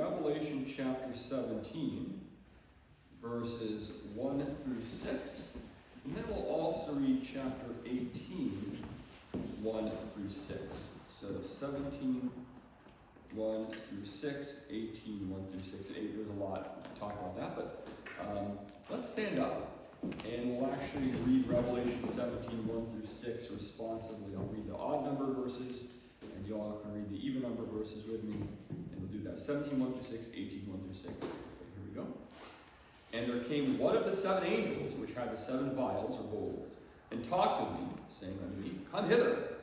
Revelation chapter 17, verses 1 through 6. And then we'll also read chapter 18, 1 through 6. So 17, 1 through 6, 18, 1 through 6. There's a lot to talk about that, but let's stand up. And we'll actually read Revelation 17, 1 through 6 responsively. I'll read the odd number verses, and you all can read the even number verses with me. And we'll do that. 17, 1 through 6, 18, 1 through 6. Okay, here we go. And there came one of the seven angels, which had the seven vials or bowls, and talked with me, saying unto me, Come hither,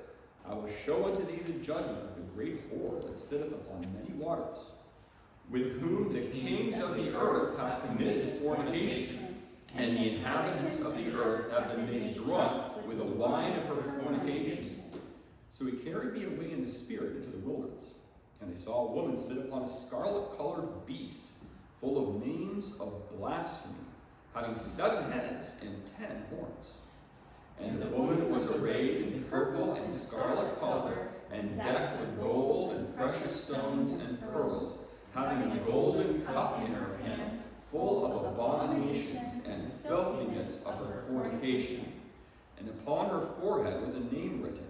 I will show unto thee the judgment of the great whore that sitteth upon many waters, with whom the kings of the earth have committed fornication, and the inhabitants of the earth have been made drunk with the wine of her fornication. So he carried me away in the spirit into the wilderness, and I saw a woman sit upon a scarlet-colored beast, full of names of blasphemy, having 7 heads and 10 horns. And the woman was arrayed in purple and scarlet color, and decked with gold and precious stones and pearls, having a golden cup in her hand, full of abominations and filthiness of her fornication. And upon her forehead was a name written,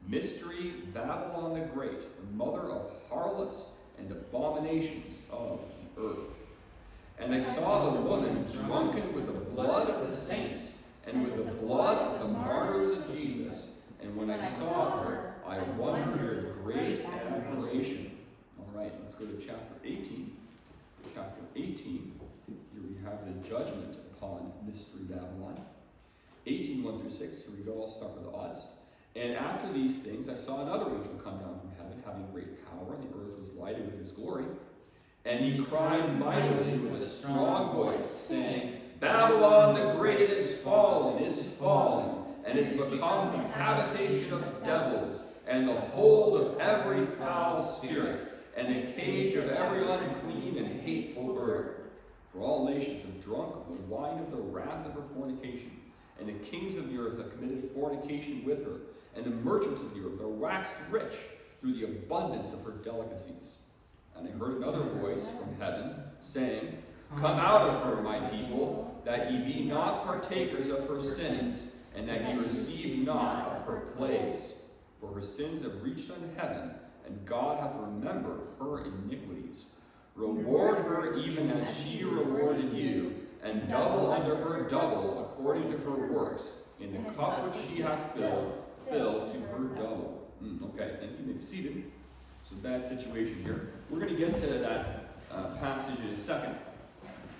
Mystery, Babylon the Great, the mother of harlots and abominations of the earth. And I saw the woman drunken with the blood of the saints, and with the blood of the martyrs of Jesus. And when I saw her, I wondered in great admiration. All right, let's go to chapter 18. Chapter 18. Here we have the judgment upon Mystery Babylon. 18, 1 through 6. Here we go. I'll start with the odds. And after these things, I saw another angel come down from heaven, having great power, and the earth was lighted with his glory. And he cried mightily with a strong voice, saying, Babylon the Great is fallen, and is become the habitation of devils, and the hold of every foul spirit, and the cage of every unclean and hateful bird. For all nations have drunk of the wine of the wrath of her fornication, and the kings of the earth have committed fornication with her, and the merchants of the earth are waxed rich through the abundance of her delicacies. And I heard another voice from heaven, saying, Come out of her, my people, that ye be not partakers of her sins, and that ye receive not of her plagues. For her sins have reached unto heaven, and God hath remembered her iniquities. Reward her even as she rewarded you, and double unto her double according to her works. In the cup which she hath filled, fill to her double. Okay, thank you. May be seated. It's a bad situation here. We're going to get to that passage in a second.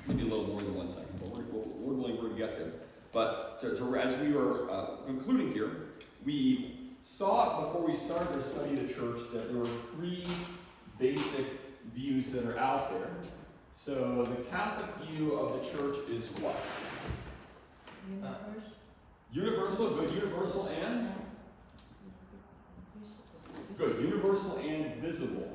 Maybe a little more than 1 second, but we're willing to get there. But as we were concluding here, we saw before we started our study of the church that there were 3 basic views that are out there. So the Catholic view of the church is what? Universal. Good. Universal and? Good. Universal and visible.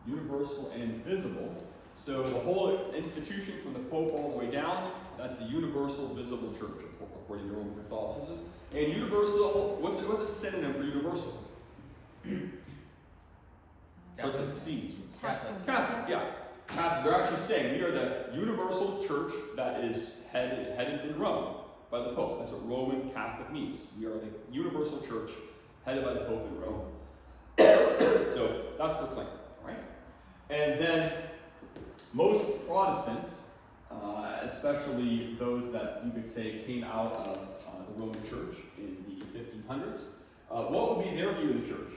Universal and visible. So the whole institution from the Pope all the way down, that's the universal visible church, according to Roman Catholicism. And universal, what's a synonym for universal? Starts with C. Catholic, yeah. Catholic. They're actually saying we are the universal church that is headed in Rome by the Pope. That's what Roman Catholic means. We are the universal church headed by the Pope in Rome. So that's the claim, all right? And then most Protestants, especially those that you could say came out of the Roman Church in the 1500s, what would be their view of the church?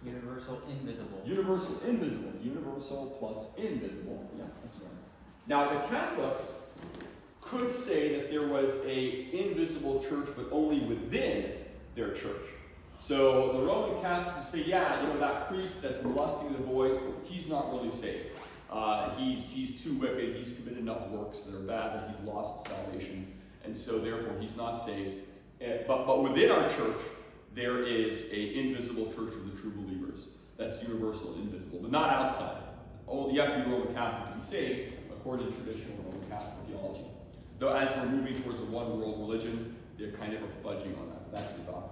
Universal, invisible. Universal, invisible. Universal plus invisible. Yeah, that's right. Now, the Catholics could say that there was a invisible church, but only within their church. So the Roman Catholics say, yeah, that priest that's molesting the boys, he's not really saved. He's too wicked. He's committed enough works that are bad that he's lost salvation, and so therefore he's not saved. But within our church, there is an invisible church of the true believers. That's universal, invisible, but not outside. You have to be Roman Catholic to be saved, according to traditional Roman Catholic theology. Though as we're moving towards a one-world religion, they're kind of a fudging on that. That's the doctrine.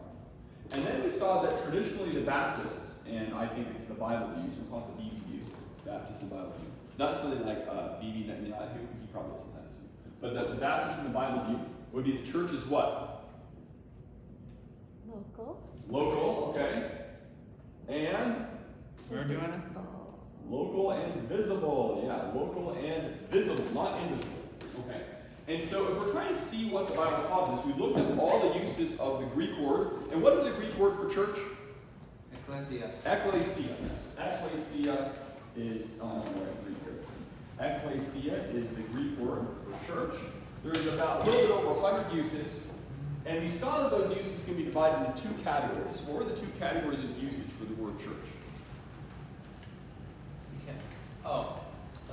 And then we saw that traditionally the Baptists, and I think it's the Bible view, so we call it the BV view, Baptist in the Bible view. Not something like BB, he probably doesn't have this view. But the Baptist in the Bible view would be the church is what? Local. Local, okay. And? We're doing it? Local and visible. Yeah, local and visible, not invisible. Okay. And so if we're trying to see what the Bible calls us, we looked at all the uses of the Greek word. And what is the Greek word for church? Ekklesia. Ekklesia. Yes. Ekklesia is Greek here. Ekklesia is the Greek word for church. There's about a little bit over 100 uses. And we saw that those uses can be divided into two categories. What are the two categories of usage for the word church? Okay. Oh,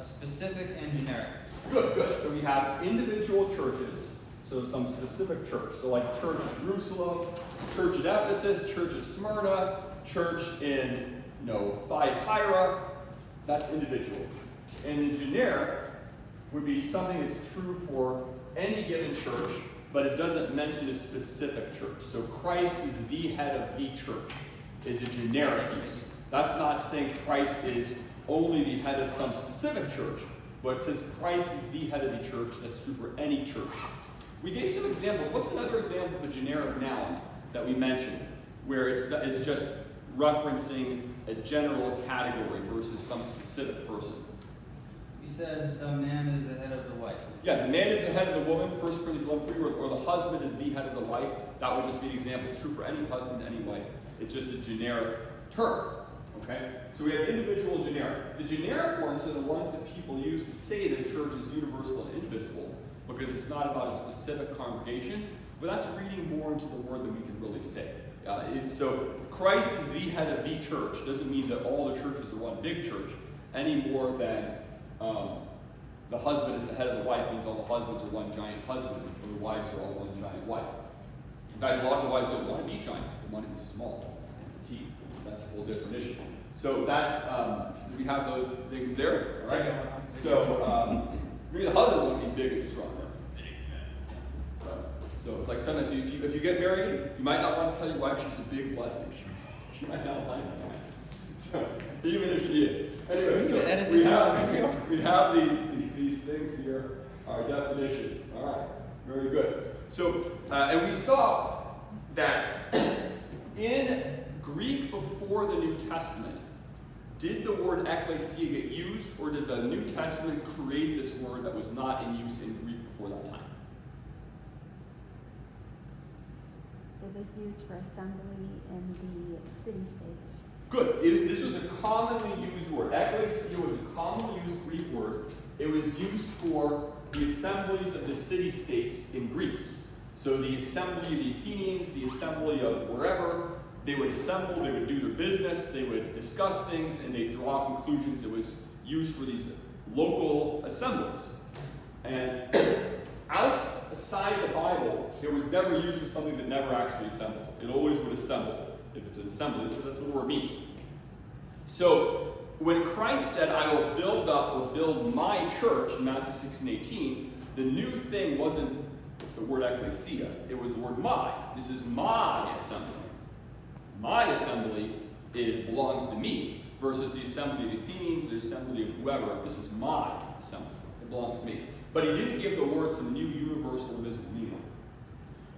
specific and generic. Good, good. So we have individual churches, so some specific church. So like church at Jerusalem, church at Ephesus, church at Smyrna, church in Thyatira. That's individual. And the generic would be something that's true for any given church, but it doesn't mention a specific church. So Christ is the head of the church, is a generic use. That's not saying Christ is only the head of some specific church, but it says Christ is the head of the church. That's true for any church. We gave some examples. What's another example of a generic noun that we mentioned, where it's just referencing a general category versus some specific person? You said a man is the head of the wife. Yeah, the man is the head of the woman, 1 Corinthians 11:3, or the husband is the head of the wife. That would just be an example. It's true for any husband, any wife. It's just a generic term. Okay? So we have individual and generic. The generic ones are the ones that people use to say that a church is universal and indivisible, because it's not about a specific congregation, but that's reading more into the word than we can really say. So Christ is the head of the church doesn't mean that all the churches are one big church, any more than the husband is the head of the wife means all the husbands are one giant husband, or the wives are all one giant wife. In fact, a lot of the wives don't want to be giant, they want to be small, petite. That's a whole different issue. So that's, we have those things there, all right? So maybe the husbands want to be big and strong. So it's like sometimes if you get married, you might not want to tell your wife she's a big blessing. She might not like that. So even if she is. Anyway, so we have these things here, our definitions. All right, very good. So, and we saw that in Greek before the New Testament, did the word ekklesia get used, or did the New Testament create this word that was not in use in Greek before that time? It was used for assembly in the city-states. Good. This was a commonly used word. Ekklesia was a commonly used Greek word. It was used for the assemblies of the city-states in Greece. So the assembly of the Athenians, the assembly of wherever, they would assemble, they would do their business, they would discuss things, and they'd draw conclusions. It was used for these local assemblies. And outside the Bible, it was never used for something that never actually assembled. It always would assemble if it's an assembly, because that's what the word means. So when Christ said, I will build up or build my church in Matthew 16:18, the new thing wasn't the word ekklesia, it was the word my. This is my assembly. My assembly belongs to me, versus the assembly of the Athenians, the assembly of whoever. This is my assembly. It belongs to me. But he didn't give the word some new universal visible meaning.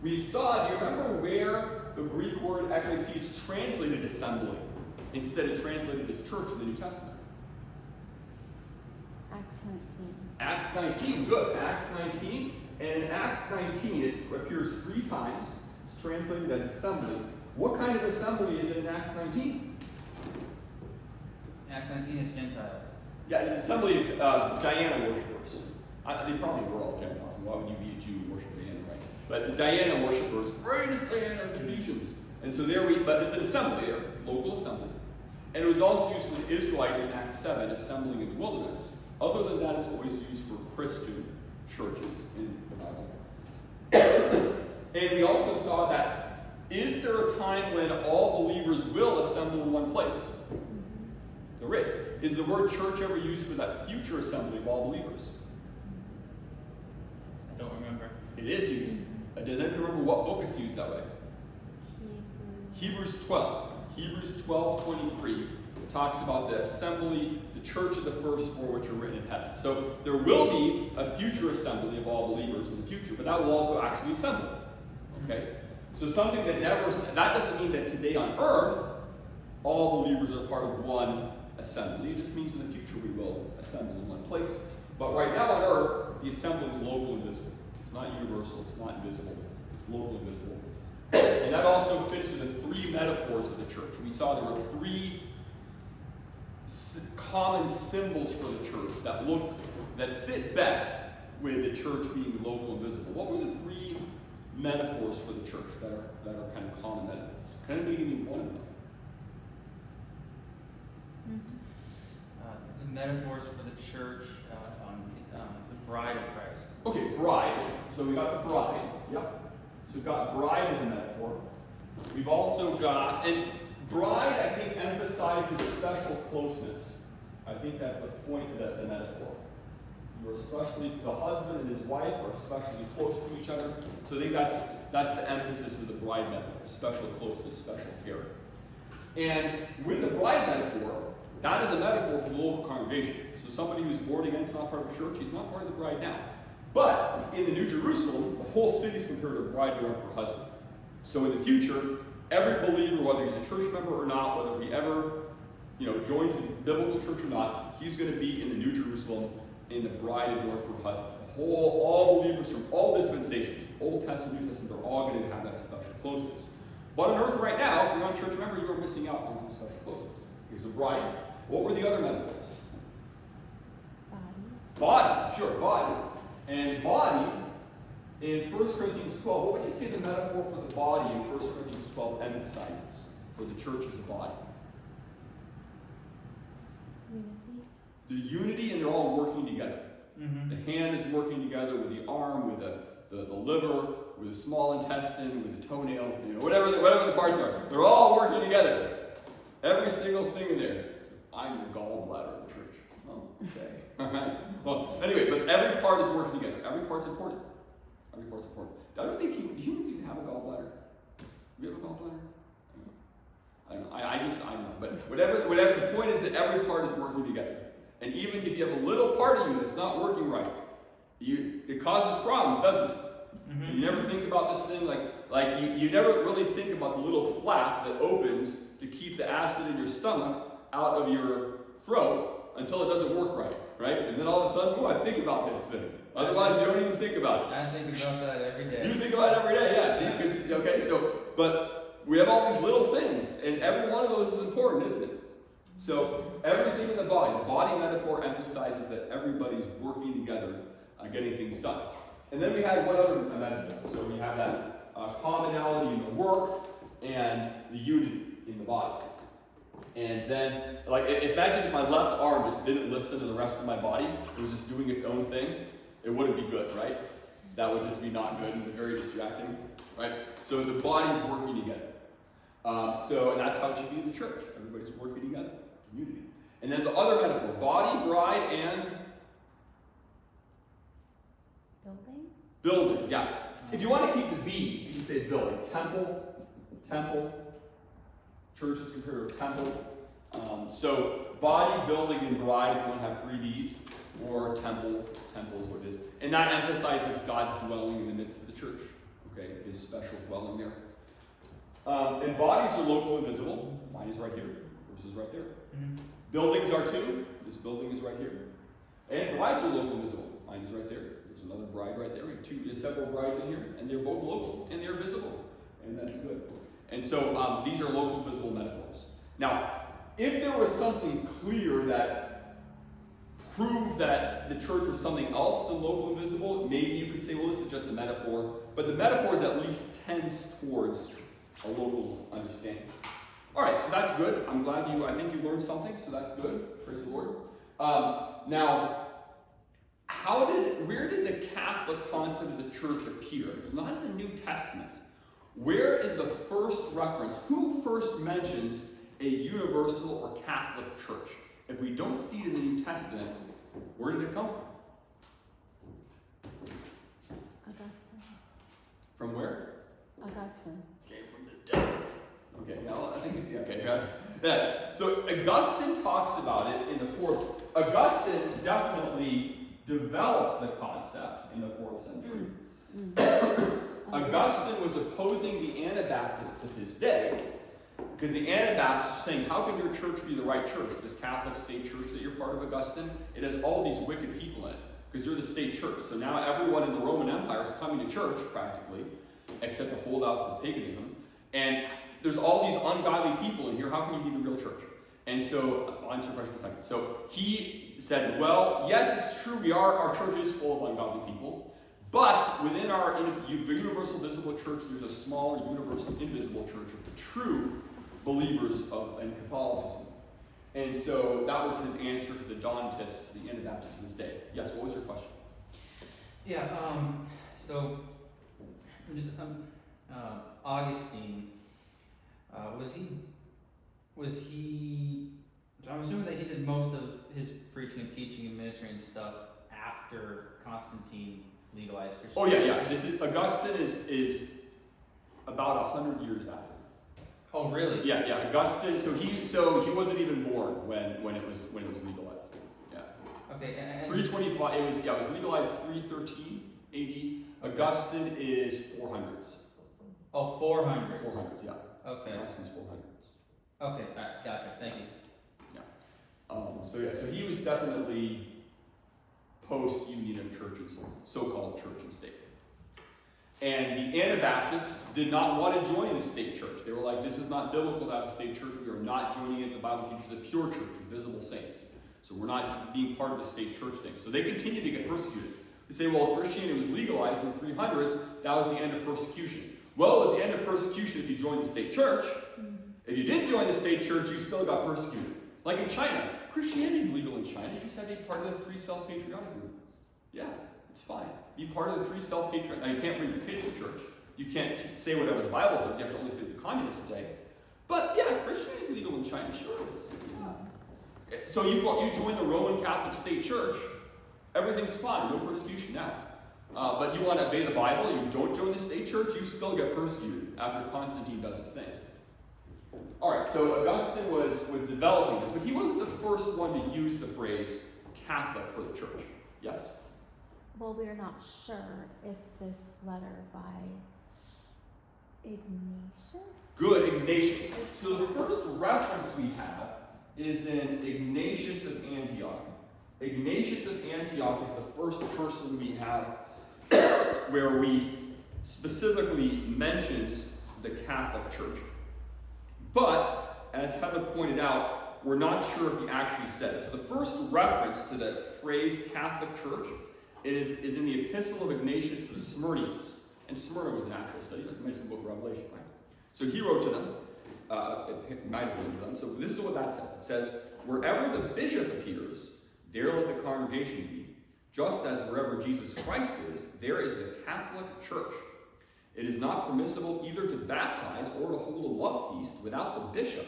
We saw, do you remember where the Greek word ekklesia is translated assembly instead of translated as church in the New Testament? Acts 19. Acts 19, good. Acts 19. And in Acts 19, it appears 3 times. It's translated as assembly. What kind of assembly is it in Acts 19? Acts 19 is Gentiles. Yeah, it's assembly of Diana worshippers. They probably were all Gentiles, and why would you be a Jew and worship Diana, right? But the Diana worshippers, greatest Diana of the Ephesians. And so but it's an assembly, a local assembly. And it was also used for the Israelites in Acts 7, assembling in the wilderness. Other than that, it's always used for Christian churches in the Bible. And we also saw that, is there a time when all believers will assemble in one place? There is. Is the word church ever used for that future assembly of all believers? I don't remember. It is used. Does anyone remember what book it's used that way? Hebrews 12. Hebrews 12:23 talks about the assembly, the the church of the first four which are written in heaven. So there will be a future assembly of all believers in the future, but that will also actually assemble. Okay? So something that that doesn't mean that today on earth, all believers are part of one assembly. It just means in the future we will assemble in one place. But right now on earth, the assembly is local and visible. It's not universal, it's not invisible, it's local and visible. And that also fits with the three metaphors of the church. We saw there were three common symbols for the church that fit best with the church being local and visible. What were the three metaphors for the church that are kind of common metaphors? Can anybody give me one of them? The metaphors for the church, the bride of Christ. Okay, bride. So we got the bride. Yep. So we've got bride as a metaphor. We've also got, and bride, I think, emphasizes special closeness. I think that's the point of the metaphor. You're especially, the husband and his wife are especially close to each other. So I think that's the emphasis of the bride metaphor, special closeness, special care. And with the bride metaphor, that is a metaphor for the local congregation. So somebody who's born again is not part of a church, he's not part of the bride now. But in the New Jerusalem, the whole city is compared to a bride adorned for her husband. So in the future, every believer, whether he's a church member or not, whether he ever joins a biblical church or not, he's going to be in the New Jerusalem in the bride adorned for her husband. All believers from all dispensations, Old Testament, New Testament, they're all going to have that special closeness. But on earth right now, if you're not a church member, you're missing out on some special closeness. Here's the bride. What were the other metaphors? Body, sure, body. And body, in 1 Corinthians 12, what would you say the metaphor for the body in 1 Corinthians 12 emphasizes for the church as a body? Unity. The unity, and they're all working together. Mm-hmm. The hand is working together with the arm, with the liver, with the small intestine, with the toenail, whatever the parts are. They're all working together. Every single thing in there. I'm the gallbladder of the church. Oh, okay. All right. Well, anyway, but every part is working together. Every part's important. Every part's important. I don't think humans even have a gallbladder. Do we have a gallbladder? I don't know. I don't know. But whatever, the point is that every part is working together. And even if you have a little part of you that's not working right, it causes problems, doesn't it? Mm-hmm. You never think about this thing like you never really think about the little flap that opens to keep the acid in your stomach out of your throat until it doesn't work right? And then all of a sudden, I think about this thing. Otherwise, you don't even think about it. I think about that every day. You think about it every day, yeah. See, but we have all these little things, and every one of those is important, isn't it? So everything in the body metaphor emphasizes that everybody's working together, getting things done. And then we had one other metaphor. So we have that commonality in the work and the unity in the body. And then, imagine if my left arm just didn't listen to the rest of my body, it was just doing its own thing, it wouldn't be good, right? That would just be not good and very distracting, right? So the body's working together. And that's how it should be in the church. Everybody's working together, unity. And then the other metaphor, body, bride, and building, yeah. If you want to keep the B's, you can say building. Temple. Church is compared to a temple. So body, building, and bride, if you want to have 3 B's, or temple is what it is. And that emphasizes God's dwelling in the midst of the church. Okay, his special dwelling there. And bodies are local and visible. Mine is right here. Yours is right there. Mm-hmm. Buildings are too. This building is right here. And brides are local and visible. Mine is right there. There's another bride right there. We have several brides in here, and they're both local and they're visible. And that's good. And so these are local visible metaphors. Now, if there was something clear that proved that the church was something else than local and visible, maybe you could say, well, this is just a metaphor. But the metaphor at least tends towards a local understanding. All right, so that's good. I think you learned something, so that's good. Praise the Lord. Now, where did the Catholic concept of the church appear? It's not in the New Testament. Where is the first reference? Who first mentions a universal or Catholic church? If we don't see it in the New Testament, where did it come from? Augustine. From where? Augustine. Came from the devil. Okay, now I think, okay, Yeah. So Augustine talks about it in the 4th. Augustine definitely develops the concept in the 4th century. Augustine was opposing the Anabaptists of his day, because the Anabaptists were saying, how can your church be the right church? This Catholic state church that you're part of, Augustine, it has all these wicked people in it, because you're the state church. So now everyone in the Roman Empire is coming to church, practically, except the holdouts of paganism. And there's all these ungodly people in here. How can you be the real church? And so, I'll answer your question in a second. So he said, well, yes, it's true. Our church is full of ungodly people. But within our universal visible church, there's a small universal invisible church of the true believers in Catholicism. And so that was his answer to the Donatists, the Anabaptists of his day. Yes, what was your question? Yeah, so just Augustine, was he, so I'm assuming that he did most of his preaching and teaching and ministry and stuff after Constantine legalized Christianity. Oh yeah. This is Augustine is about 100 years after. Oh really? Yeah. Augustine. So he wasn't even born when it was legalized. Yeah. Okay. And 325. It was legalized 313 A.D. Augustine is 400s. Oh, 400s. 400s. Yeah. Okay. Augustine's 400s. Okay. All right. Gotcha. Thank you. Yeah. So he was definitely post-union of churches, so-called church and state. And the Anabaptists did not want to join the state church. They were like, this is not biblical to have a state church. We are not joining it. The Bible teaches a pure church with visible saints. So we're not being part of the state church thing. So they continued to get persecuted. They say, well, Christianity was legalized in the 300s. That was the end of persecution. Well, it was the end of persecution if you joined the state church. If you didn't join the state church, you still got persecuted. Like in China. Christianity is legal in China. You just have to be part of the 3 self-patriotic group. Yeah, it's fine. Be part of the 3 self-patriotic. Now, you can't bring your kids to church. You can't say whatever the Bible says. You have to only say what the communists say. But yeah, Christianity is legal in China. Sure it is. Yeah. So you join the Roman Catholic state church. Everything's fine. No persecution now. But you want to obey the Bible. You don't join the state church. You still get persecuted after Constantine does his thing. All right, so Augustine was developing this, but he wasn't the first one to use the phrase Catholic for the church. Yes? Well, we're not sure if this letter by Ignatius? Good, Ignatius. So the first reference we have is in Ignatius of Antioch. Ignatius of Antioch is the first person we have where we specifically mentions the Catholic Church. But, as Heather pointed out, we're not sure if he actually said it. So the first reference to the phrase Catholic Church is in the Epistle of Ignatius to the Smyrnians. And Smyrna was an actual city, like the book of Revelation, right? So he wrote to them, it might have written to them. So this is what that says. It says, wherever the bishop appears, there let the congregation be. Just as wherever Jesus Christ is, there is the Catholic Church. It is not permissible either to baptize or to hold a love feast without the bishop.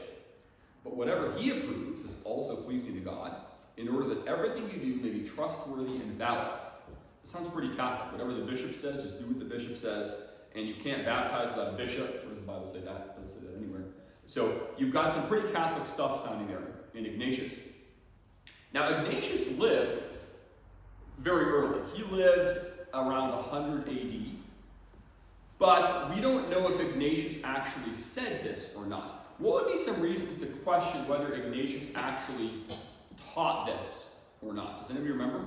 But whatever he approves is also pleasing to God, in order that everything you do may be trustworthy and valid. It sounds pretty Catholic. Whatever the bishop says, just do what the bishop says. And you can't baptize without a bishop. Where does the Bible say that? It doesn't say that anywhere. So you've got some pretty Catholic stuff sounding there in Ignatius. Now Ignatius lived very early. He lived around 100 AD. But we don't know if Ignatius actually said this or not. What would be some reasons to question whether Ignatius actually taught this or not? Does anybody remember?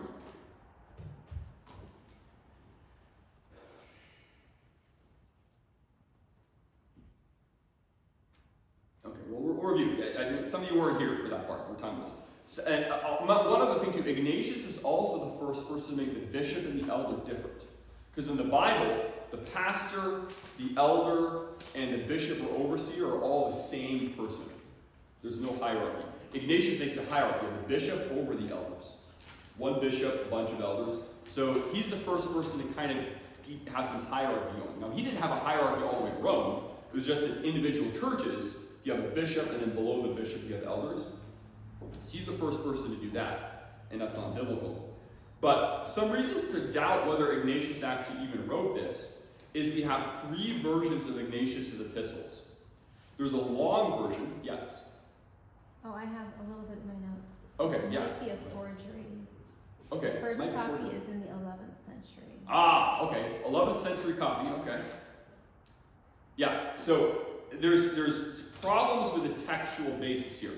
Okay, well, we'll review. Some of you weren't here for that part. We're talking about this. So, and one other thing too, Ignatius is also the first person to make the bishop and the elder different. Because in the Bible, the pastor, the elder, and the bishop or overseer are all the same person. There's no hierarchy. Ignatius makes a hierarchy of the bishop over the elders. One bishop, a bunch of elders. So he's the first person to kind of have some hierarchy going. Now, he didn't have a hierarchy all the way to Rome. It was just in individual churches, you have a bishop, and then below the bishop you have elders. So he's the first person to do that, and that's not biblical. But some reasons to doubt whether Ignatius actually even wrote this is we have 3 versions of Ignatius' epistles. There's a long version, yes? Oh, I have a little bit in my notes. Okay, It yeah. might be a forgery. Okay. The first might be copy forgery. is in the 11th century. Ah, okay. 11th century copy, okay. Yeah, so there's problems with the textual basis here.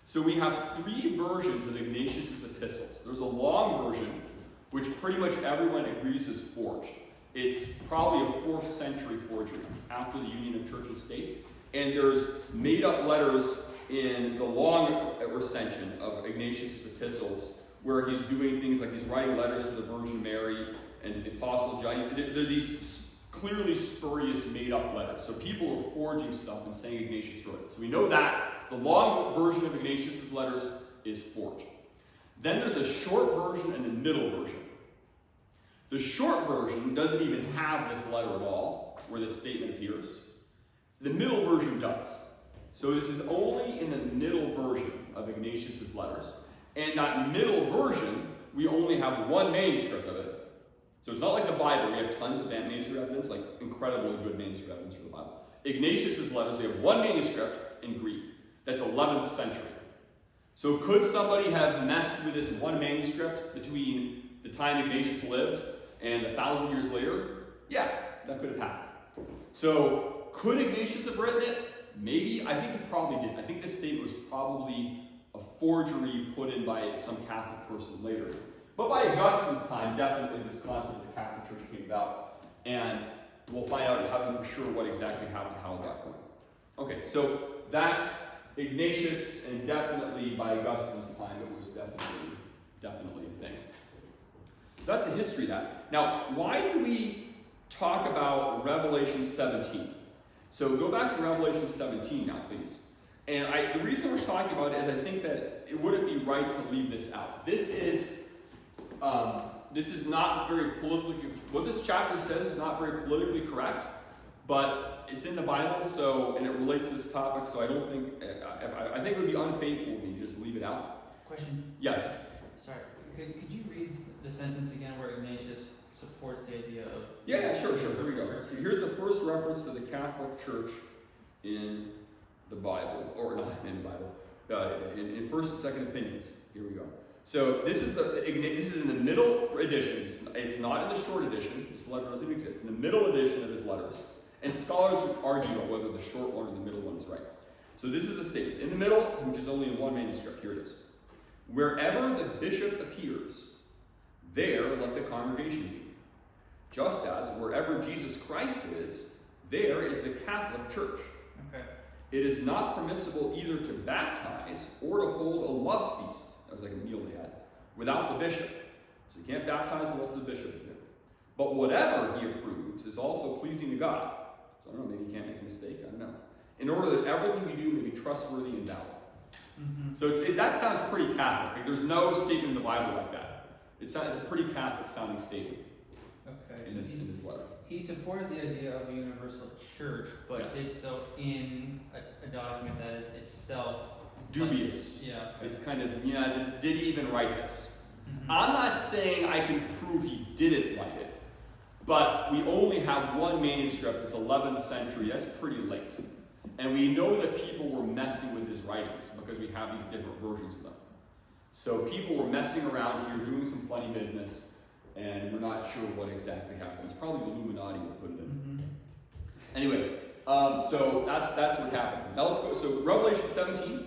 So we have 3 versions of Ignatius's epistles. There's a long version, which pretty much everyone agrees is forged. It's probably a 4th century forgery after the union of church and state. And there's made up letters in the long recension of Ignatius's epistles where he's doing things like he's writing letters to the Virgin Mary and to the Apostle John. They're these clearly spurious made up letters. So people are forging stuff and saying Ignatius wrote it. So we know that the long version of Ignatius's letters is forged. Then there's a short version and a middle version. The short version doesn't even have this letter at all, where this statement appears. The middle version does. So this is only in the middle version of Ignatius's letters. And that middle version, we only have one manuscript of it. So it's not like the Bible, we have tons of manuscript evidence, like incredibly good manuscript evidence for the Bible. Ignatius's letters, we have one manuscript in Greek. That's 11th century. So could somebody have messed with this one manuscript between the time Ignatius lived and 1,000 years later? Yeah, that could have happened. So could Ignatius have written it? Maybe. I think he probably did. I think this statement was probably a forgery put in by some Catholic person later. But by Augustine's time, definitely this concept of the Catholic Church came about. And we'll find out in heaven for sure what exactly happened, how it got going. Okay, so that's Ignatius, and definitely by Augustine's time, it was definitely a thing. So that's the history of that. Now, why do we talk about Revelation 17? So go back to Revelation 17 now, please. And the reason we're talking about it is I think that it wouldn't be right to leave this out. This is not very politically, what this chapter says is not very politically correct, but it's in the Bible, so, and it relates to this topic, so I don't think, I think it would be unfaithful of me to just leave it out. Question. Yes. Sorry, could you read the sentence again where Ignatius supports the idea of... Yeah, sure, here we go. So here's the first reference to the Catholic Church in the Bible, or not in the Bible, in first and second opinions. Here we go. So this is in the middle edition. It's not in the short edition. This letter doesn't even exist. In the middle edition of his letters. And scholars would argue about whether the short one or the middle one is right. So this is the statement. In the middle, which is only in one manuscript, here it is. Wherever the bishop appears, there let the congregation be. Just as wherever Jesus Christ is, there is the Catholic Church. Okay. It is not permissible either to baptize or to hold a love feast, that was like a meal they had, without the bishop. So you can't baptize unless the bishop is there. But whatever he approves is also pleasing to God. So I don't know, maybe you can't make a mistake, I don't know. In order that everything you do may be trustworthy and valid. Mm-hmm. So that sounds pretty Catholic. Like, there's no statement in the Bible like that. It's a pretty Catholic sounding statement Okay. in this letter. He supported the idea of a universal church, but Yes. did so in a document that is itself Dubious. Yeah. Okay. It's kind of, did he even write this? Mm-hmm. I'm not saying I can prove he didn't write it, but we only have one manuscript that's 11th century. That's pretty late. And we know that people were messing with his writings because we have these different versions of them. So people were messing around here, doing some funny business, and we're not sure what exactly happened. It's probably the Illuminati that put it in. Mm-hmm. Anyway, so that's what happened. Now let's go. So Revelation 17.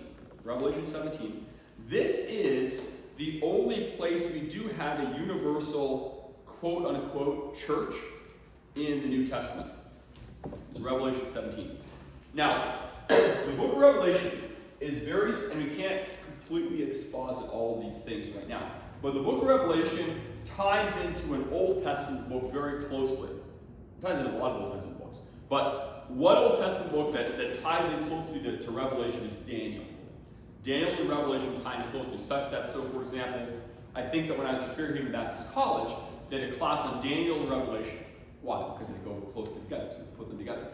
This is the only place we do have a universal quote-unquote church in the New Testament. It's Revelation 17. Now, the book of Revelation is very, and we can't completely exposit all of these things right now, but the book of Revelation ties into an Old Testament book very closely. It ties into a lot of Old Testament books. But one Old Testament book that ties in closely to Revelation is Daniel. Daniel and Revelation tie in closely, such that, so for example, I think that when I was at Fairhaven Baptist College, they had a class on Daniel and Revelation. Why? Because they go closely together, so they put them together.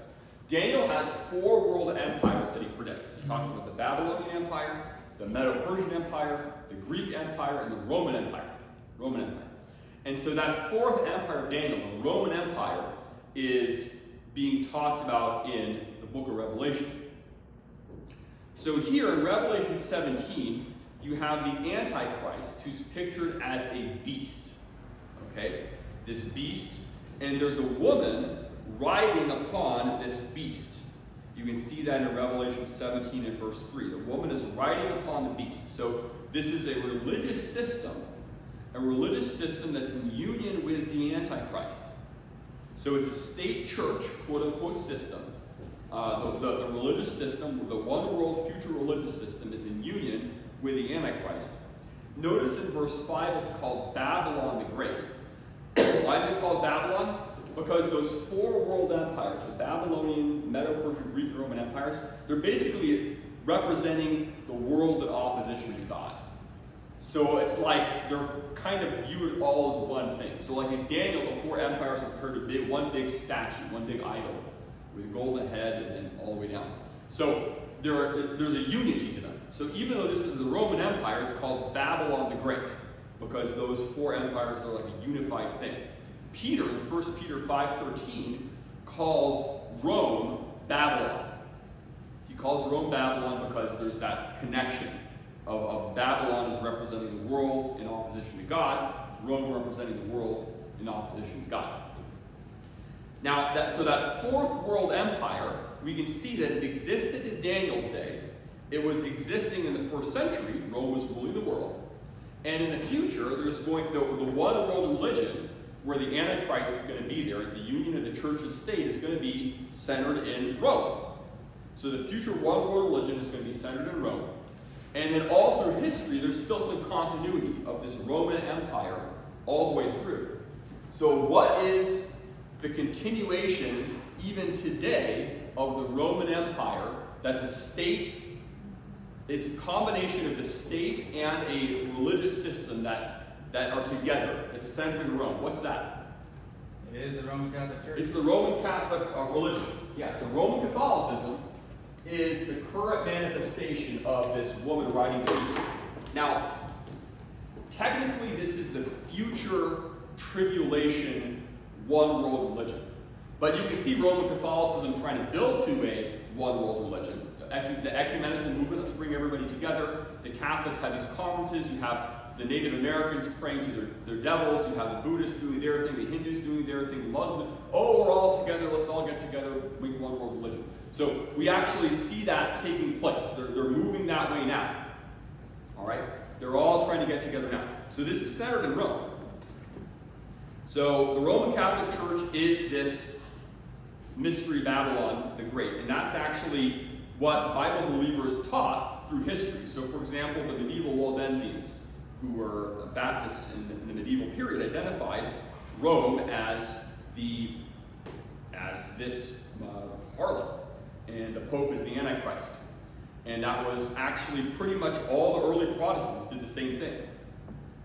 Daniel has 4 world empires that he predicts. He talks about the Babylonian Empire, the Medo-Persian Empire, the Greek Empire, and the Roman Empire. And so that 4th empire of Daniel, the Roman Empire, is being talked about in the book of Revelation. So here in Revelation 17, you have the Antichrist, who's pictured as a beast. Okay? This beast, and there's a woman riding upon this beast. You can see that in Revelation 17 and verse 3. The woman is riding upon the beast. So this is a religious system that's in union with the Antichrist. So it's a state church, quote-unquote, system. The religious system, the one world future religious system, is in union with the Antichrist. Notice in verse 5 it's called Babylon the Great. Why is it called Babylon? Because those four world empires, the Babylonian, Medo-Persian, Greek, and Roman empires, they're basically representing the world in opposition to God. So it's like they're kind of viewed all as one thing. So like in Daniel, the four empires appear to be one big statue, one big idol, with a golden head and all the way down. So there's a unity to them. So even though this is the Roman Empire, it's called Babylon the Great, because those four empires are like a unified thing. Peter, in 1 Peter 5:13, calls Rome Babylon. He calls Rome Babylon because there's that connection of Babylon as representing the world in opposition to God, Rome representing the world in opposition to God. Now, that fourth world empire, we can see that it existed in Daniel's day. It was existing in the first century. Rome was ruling the world. And in the future, there's going the one world religion, where the Antichrist is going to be there, the union of the church and state is going to be centered in Rome. So the future one world religion is going to be centered in Rome. And then all through history, there's still some continuity of this Roman Empire all the way through. So what is the continuation, even today, of the Roman Empire that's a state? It's a combination of the state and a religious system that are together. It's centered in Rome. What's that? It is the Roman Catholic Church. It's the Roman Catholic religion. Yeah, so Roman Catholicism is the current manifestation of this woman riding the beast. Now, technically this is the future tribulation one world religion. But you can see Roman Catholicism trying to build to a one world religion. The ecumenical movement, let's bring everybody together. The Catholics have these conferences. You have the Native Americans praying to their devils. You have the Buddhists doing their thing, the Hindus doing their thing, the Muslims. Oh, we're all together. Let's all get together, make one world religion. So we actually see that taking place. They're moving that way now. All right? They're all trying to get together now. So this is centered in Rome. So the Roman Catholic Church is this mystery Babylon the Great. And that's actually what Bible believers taught through history. So for example, the medieval Waldensians, who were Baptists in the medieval period, identified Rome as this harlot, and the Pope is the Antichrist. And that was actually pretty much all the early Protestants did the same thing.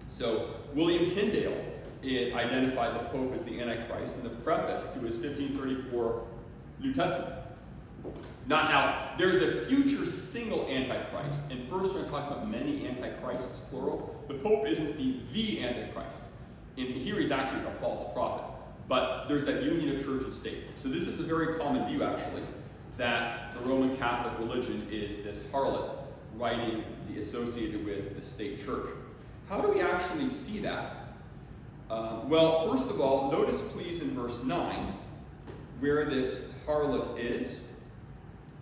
So William Tyndale identified the Pope as the Antichrist in the preface to his 1534 New Testament. Now, there's a future single Antichrist, and first John talks about many Antichrists, plural. The Pope isn't the Antichrist. And here he's actually a false prophet. But there's that union of church and state. So this is a very common view, actually, that the Roman Catholic religion is this harlot, associated with the state church. How do we actually see that? Well, first of all, notice please in verse 9 where this harlot is.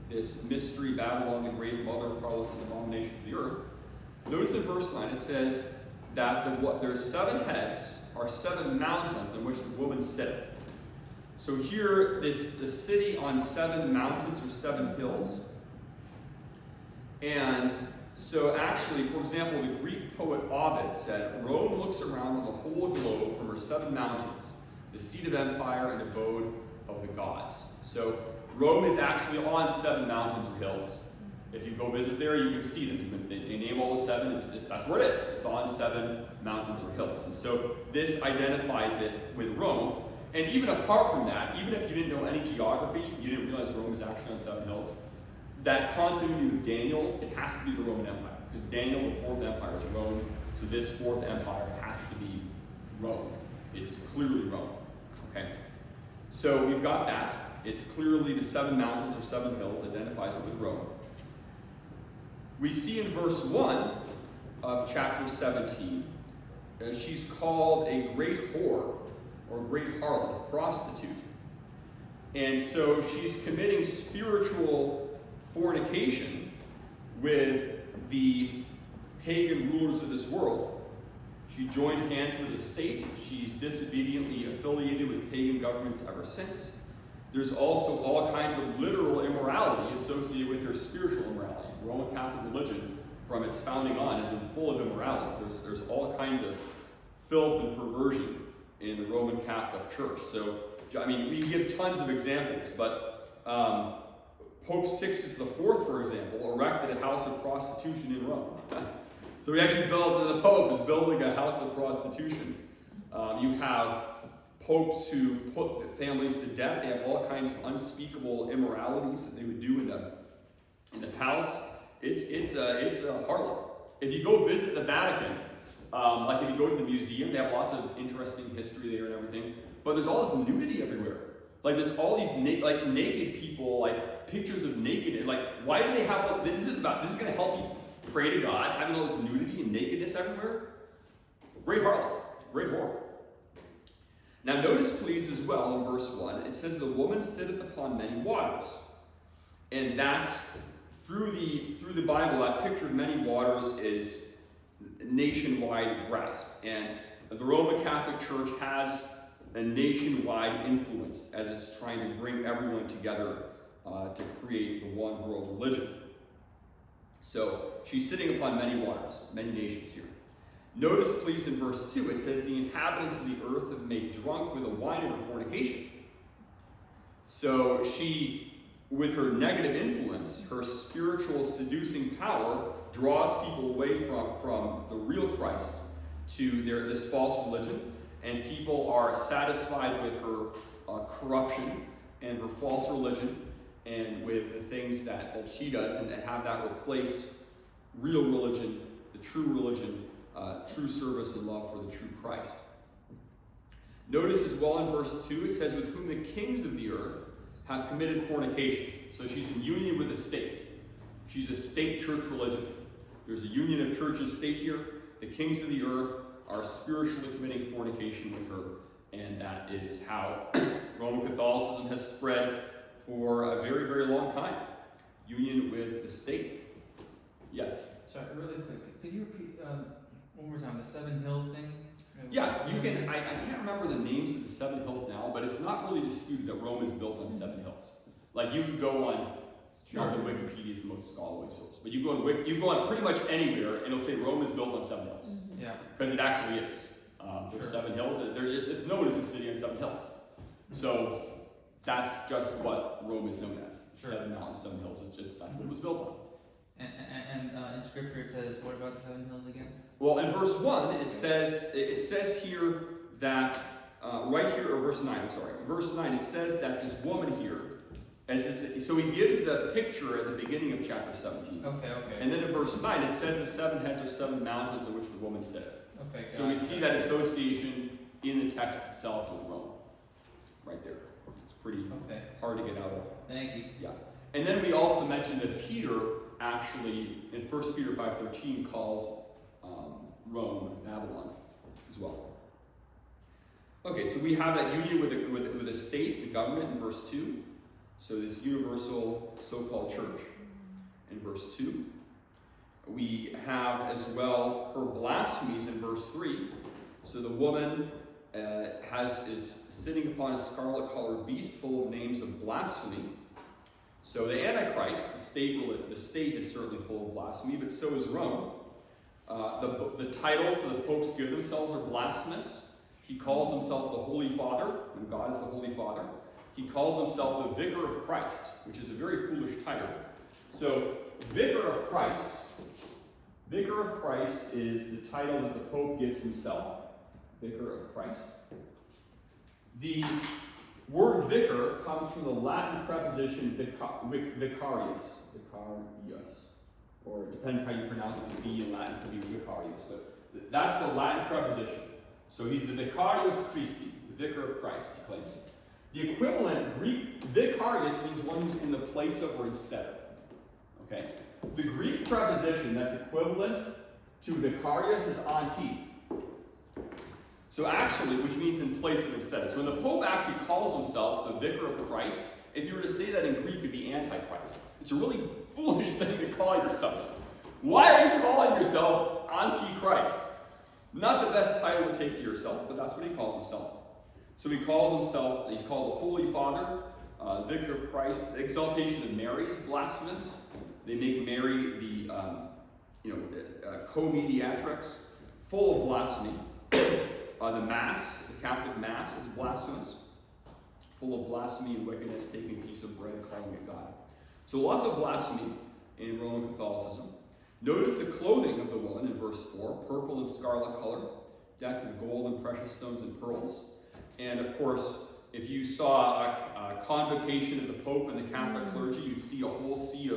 This mystery Babylon, the great mother of harlots and abominations of the earth. Notice in verse 9 it says that there's 7 heads are 7 mountains on which the woman sitteth. So here, the city on 7 mountains or 7 hills. And so actually, for example, the Greek poet Ovid said, Rome looks around on the whole globe from her 7 mountains, the seat of empire and abode of the gods. So Rome is actually on 7 mountains or hills. If you go visit there, you can see them. They name all the 7. That's where it is. It's on 7 mountains or hills. And so this identifies it with Rome. And even apart from that, even if you didn't know any geography, you didn't realize Rome is actually on 7 hills, that continuity with Daniel, it has to be the Roman Empire. Because Daniel, the 4th empire, is Rome. So this 4th empire has to be Rome. It's clearly Rome. Okay? So we've got that. It's clearly the 7 mountains or 7 hills identifies it with Rome. We see in verse 1 of chapter 17, she's called a great whore, or great harlot, a prostitute. And so she's committing spiritual fornication with the pagan rulers of this world. She joined hands with the state. She's disobediently affiliated with pagan governments ever since. There's also all kinds of literal immorality associated with her spiritual immorality. Roman Catholic religion, from its founding on, is full of immorality. There's all kinds of filth and perversion in the Roman Catholic Church. So, I mean, we give tons of examples, but Pope Sixtus IV, for example, erected a house of prostitution in Rome. So we actually the Pope is building a house of prostitution. You have popes who put families to death. They have all kinds of unspeakable immoralities that they would do in the palace. It's a harlot. If you go visit the Vatican, like if you go to the museum, they have lots of interesting history there and everything. But there's all this nudity everywhere. Like there's all these naked people, like pictures of nakedness. Like why do they have all this? Is going to help you pray to God, having all this nudity and nakedness everywhere? Great harlot, great whore. Now notice please as well in verse 1, it says the woman sitteth upon many waters. And that's through the Bible, that picture of many waters is nationwide grasp. And the Roman Catholic Church has a nationwide influence as it's trying to bring everyone together to create the one world religion. So she's sitting upon many waters, many nations here. Notice please in verse 2, it says the inhabitants of the earth have made drunk with the wine of her fornication. So she, with her negative influence, her spiritual seducing power, draws people away from the real Christ to this false religion, and people are satisfied with her corruption and her false religion and with the things that she does, and to have that replace real religion, the true religion, true service and love for the true Christ. Notice as well in verse 2, it says, with whom the kings of the earth have committed fornication. So she's in union with the state. She's a state church religion. There's a union of church and state here. The kings of the earth are spiritually committing fornication with her, and that is how Roman Catholicism has spread for a very, very long time. Union with the state. Yes? Sorry, really quick, could you repeat one more time, the 7 Hills thing? Yeah, you can, I can't remember the names of the 7 hills now, but it's not really disputed that Rome is built on 7 hills. Like you can go on, not that Wikipedia is the most scholarly source, but you go on pretty much anywhere and it'll say Rome is built on 7 hills. Yeah. Because it actually is. There's 7 hills, it's known as a city on 7 hills. So that's just what Rome is known as. 7 mountains, 7 hills, that's what it was built on. And in scripture it says, what about the 7 hills again? Well, in verse 1, it says here that, right here, or verse 9, I'm sorry. Verse 9, it says that this woman here, so he gives the picture at the beginning of chapter 17. Okay. And then in verse 9, it says the 7 heads are 7 mountains on which the woman sitteth. Okay. So we see that association in the text itself with Rome. Right there. It's pretty hard to get out of. Thank you. Yeah. And then we also mentioned that Peter actually, in 1 Peter 5:13, calls Rome Babylon as well. Okay, so we have that union with the state, the government in verse 2. So this universal so-called church in verse 2. We have as well her blasphemies in verse 3. So the woman is sitting upon a scarlet-colored beast full of names of blasphemy. So the Antichrist, the state is certainly full of blasphemy, but so is Rome. The titles that the popes give themselves are blasphemous. He calls himself the Holy Father, and God is the Holy Father. He calls himself the Vicar of Christ, which is a very foolish title. So, Vicar of Christ is the title that the Pope gives himself. Vicar of Christ. The word vicar comes from the Latin preposition vicarius. Or it depends how you pronounce it. The V in Latin could be vicarius, but that's the Latin preposition. So he's the vicarius Christi, the vicar of Christ, he claims. The equivalent Greek vicarius means one who's in the place of or instead of. Okay? The Greek preposition that's equivalent to vicarius is anti. So actually, which means in place of instead. So when the Pope actually calls himself the Vicar of Christ, if you were to say that in Greek, it'd be Antichrist. It's a really foolish thing to call yourself. Why are you calling yourself Antichrist? Not the best title to take to yourself, but that's what he calls himself. So he calls himself, he's called the Holy Father, Vicar of Christ. The exaltation of Mary is blasphemous. They make Mary the co-mediatrix, full of blasphemy. The Mass, the Catholic Mass, is blasphemous, full of blasphemy and wickedness, taking a piece of bread and calling it God. So lots of blasphemy in Roman Catholicism. Notice the clothing of the woman in verse 4, purple and scarlet color, decked with gold and precious stones and pearls. And of course, if you saw a convocation of the Pope and the Catholic clergy, you'd see a whole sea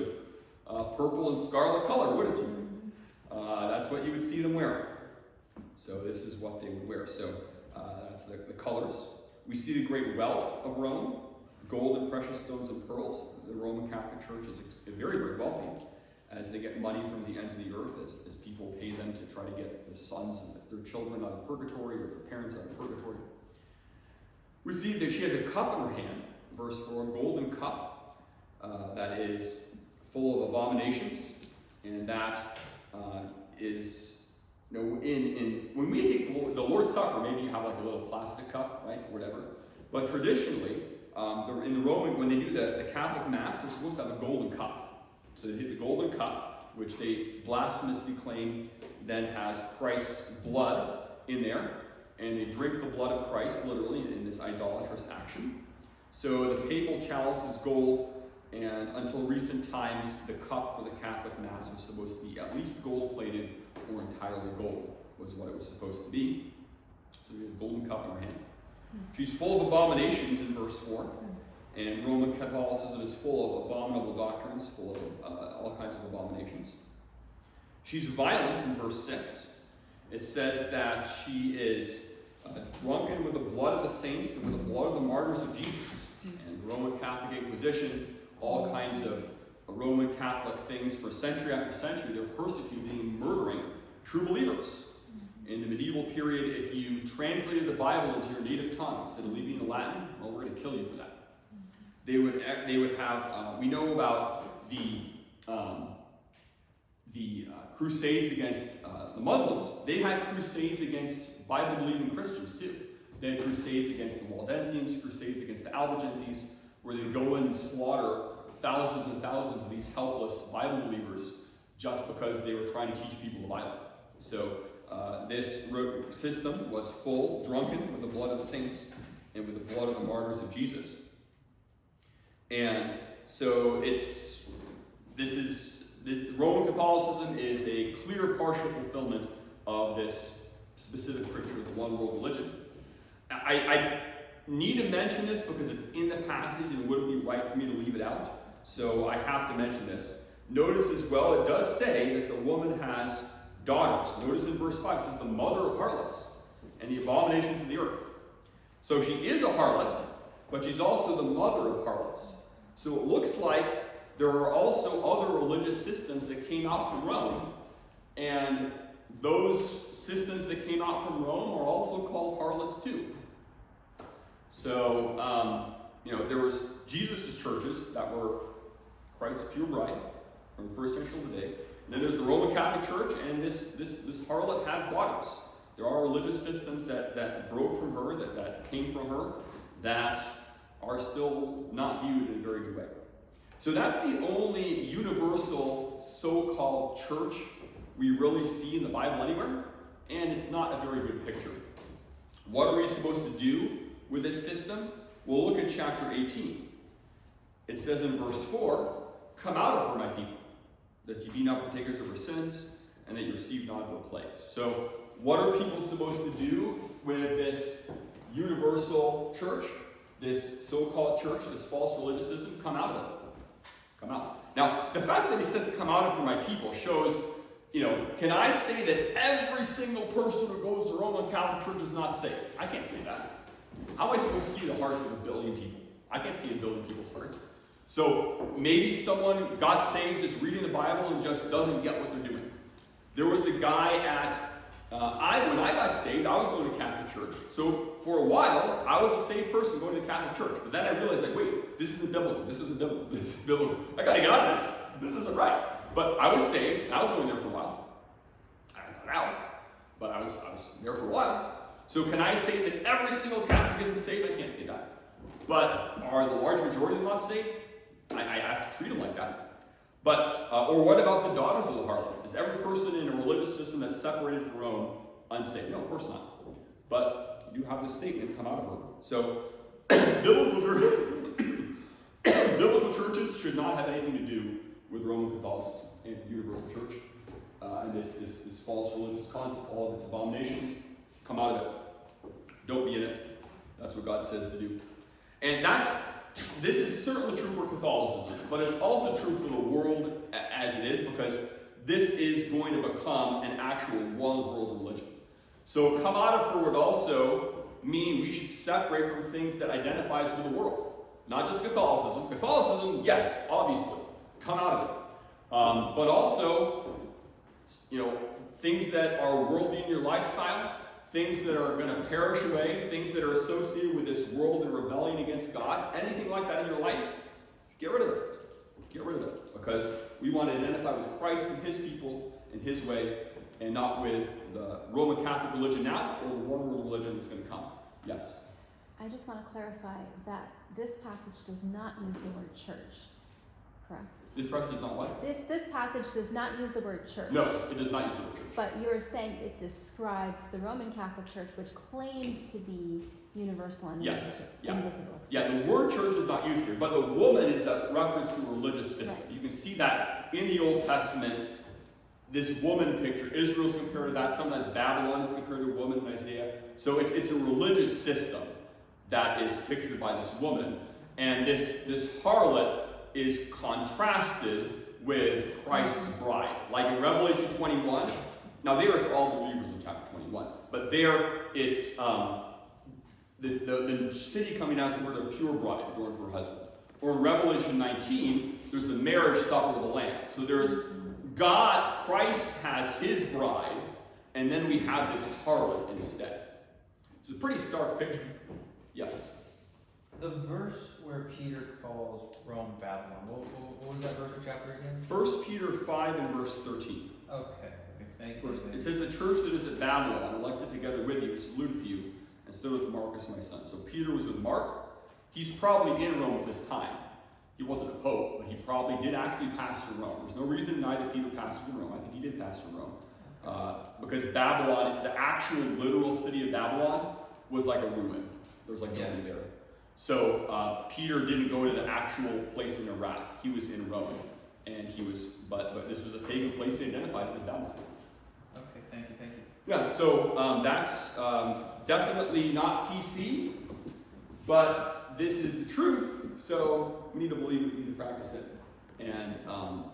of purple and scarlet color, wouldn't you? That's what you would see them wearing. So this is what they would wear. So that's the colors. We see the great wealth of Rome, gold and precious stones and pearls. The Roman Catholic Church is very, very wealthy, as they get money from the ends of the earth, as people pay them to try to get their sons and their children out of purgatory, or their parents out of purgatory. We see that she has a cup in her hand, verse 4, a golden cup that is full of abominations, and that is, when we take the Lord's Supper, maybe you have like a little plastic cup, right, whatever. But traditionally, in the Roman, when they do the Catholic Mass, they're supposed to have a golden cup. So they take the golden cup, which they blasphemously claim then has Christ's blood in there, and they drink the blood of Christ, literally, in this idolatrous action. So the papal chalice is gold, and until recent times, the cup for the Catholic Mass was supposed to be at least gold-plated or entirely gold, was what it was supposed to be. So we have a golden cup in her hand. She's full of abominations in verse 4, and Roman Catholicism is full of abominable doctrines, full of all kinds of abominations. She's violent in verse 6. It says that she is drunken with the blood of the saints and with the blood of the martyrs of Jesus. And Roman Catholic Inquisition, all kinds of Roman Catholic things for century after century, they're persecuting and murdering true believers. In the medieval period, if you translated the Bible into your native tongue instead of leaving it in Latin, well, we're going to kill you for that. They would have, we know about the crusades against the Muslims. They had crusades against Bible-believing Christians too. They had crusades against the Waldensians, crusades against the Albigenses, where they'd go in and slaughter thousands and thousands of these helpless Bible believers just because they were trying to teach people the Bible. So this system was full, drunken with the blood of the saints and with the blood of the martyrs of Jesus. And so Roman Catholicism is a clear partial fulfillment of this specific picture of the one world religion. I need to mention this because it's in the passage and it wouldn't be right for me to leave it out. So I have to mention this. Notice as well, it does say that the woman has daughters. Notice in verse 5, it says the mother of harlots and the abominations of the earth. So she is a harlot, but she's also the mother of harlots. So it looks like there are also other religious systems that came out from Rome, and those systems that came out from Rome are also called harlots too. So, there was Jesus' churches that were Christ's pure bride from the first century to today. And then there's the Roman Catholic Church, and this harlot has daughters. There are religious systems that broke from her, that came from her, that are still not viewed in a very good way. So that's the only universal so-called church we really see in the Bible anywhere, and it's not a very good picture. What are we supposed to do with this system? We'll look at chapter 18. It says in verse 4, "Come out of her, my people, that ye be not partakers of her sins, and that you receive not of her plagues." So what are people supposed to do with this universal church, this so-called church, this false religious system? Come out of it. Come out. Now, the fact that he says, "Come out of her, my people," shows, can I say that every single person who goes to Roman Catholic Church is not saved? I can't say that. How am I supposed to see the hearts of a billion people? I can't see a billion people's hearts. So maybe someone got saved just reading the Bible and just doesn't get what they're doing. There was a guy at, when I got saved, I was going to Catholic church. So for a while, I was a saved person going to the Catholic church. But then I realized, like, wait, this isn't biblical. This isn't biblical. This isn't biblical. I got to get out of this. This isn't right. But I was saved, and I was going there for a while. I got out, but I was there for a while. So can I say that every single Catholic isn't saved? I can't say that. But are the large majority of them not saved? I have to treat them like that. But, or what about the daughters of the harlot? Is every person in a religious system that's separated from Rome unsaved? No, of course not. But you have this statement come out of her. So, biblical churches should not have anything to do with Roman Catholicism and universal church. And this false religious concept, all of its abominations, come out of it. Don't be in it. That's what God says to do. And this is certainly true for Catholicism, but it's also true for the world as it is, because this is going to become an actual one-world religion. So come out of her would also mean we should separate from things that identify us with the world. Not just Catholicism. Catholicism, yes, obviously. Come out of it. But also, things that are worldly in your lifestyle, things that are going to perish away, things that are associated with this world and rebellion against God, anything like that in your life, get rid of it. Get rid of it. Because we want to identify with Christ and his people in his way, and not with the Roman Catholic religion now or the one world religion that's going to come. Yes? I just want to clarify that this passage does not use the word church, correct? This passage is not what? This passage does not use the word church. No, it does not use the word church. But you're saying it describes the Roman Catholic Church, which claims to be universal and Yes. invisible. Yeah, the word church is not used here, but the woman is a reference to a religious system. Right. You can see that in the Old Testament, this woman picture. Israel's compared to that. Sometimes Babylon is compared to a woman in Isaiah. So it's a religious system that is pictured by this woman. And this harlot is contrasted with Christ's bride. Like in Revelation 21, now there it's all believers in chapter 21, but there it's the city coming down to where the pure bride adorned for her husband. Or in Revelation 19, there's the marriage supper of the Lamb. So there's God, Christ has his bride, and then we have this harlot instead. It's a pretty stark picture. Yes? The verse where Peter calls Rome Babylon, what was that verse or chapter again? 1 Peter 5 and verse 13. Okay, thank you. First, it says, the church that is at Babylon, elected together with you, saluteth you, and so with Marcus my son. So Peter was with Mark. He's probably in Rome at this time. He wasn't a pope, but he probably did actually pass through Rome. There's no reason to deny that Peter passed through Rome. I think he did pass through Rome. Because Babylon, the actual literal city of Babylon, was like a ruin. There was like nobody there. So Peter didn't go to the actual place in Iraq. He was in Rome. And he was, but this was a pagan place they identified as Babylon. Okay, thank you. Yeah, so that's definitely not PC, but this is the truth, so we need to believe it, we need to practice it. And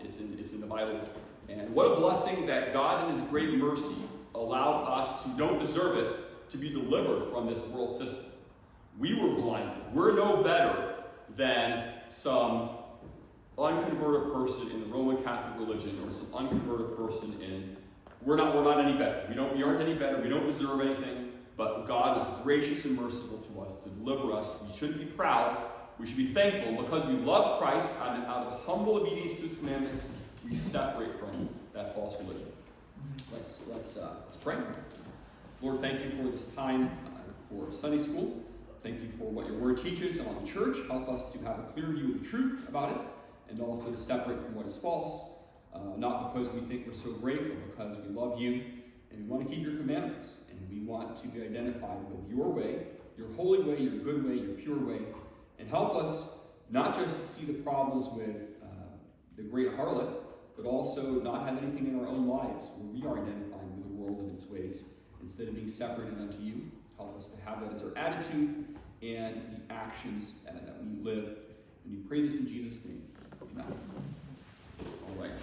it's in the Bible. And what a blessing that God in his great mercy allowed us who don't deserve it to be delivered from this world system. We were blinded. We're no better than some unconverted person in the Roman Catholic religion or some unconverted person in... We're not any better. We aren't any better. We don't deserve anything. But God is gracious and merciful to us to deliver us. We shouldn't be proud. We should be thankful because we love Christ, and out of humble obedience to his commandments, we separate from that false religion. Let's pray. Lord, thank you for this time for Sunday school. Thank you for what your word teaches on church. Help us to have a clear view of the truth about it, and also to separate from what is false. Not because we think we're so great, but because we love you, and we want to keep your commandments. And we want to be identified with your way, your holy way, your good way, your pure way. And help us not just to see the problems with the great harlot, but also not have anything in our own lives where we are identifying with the world and its ways, instead of being separated unto you. Help us to have that as our attitude and the actions that we live. And we pray this in Jesus' name. Amen. All right.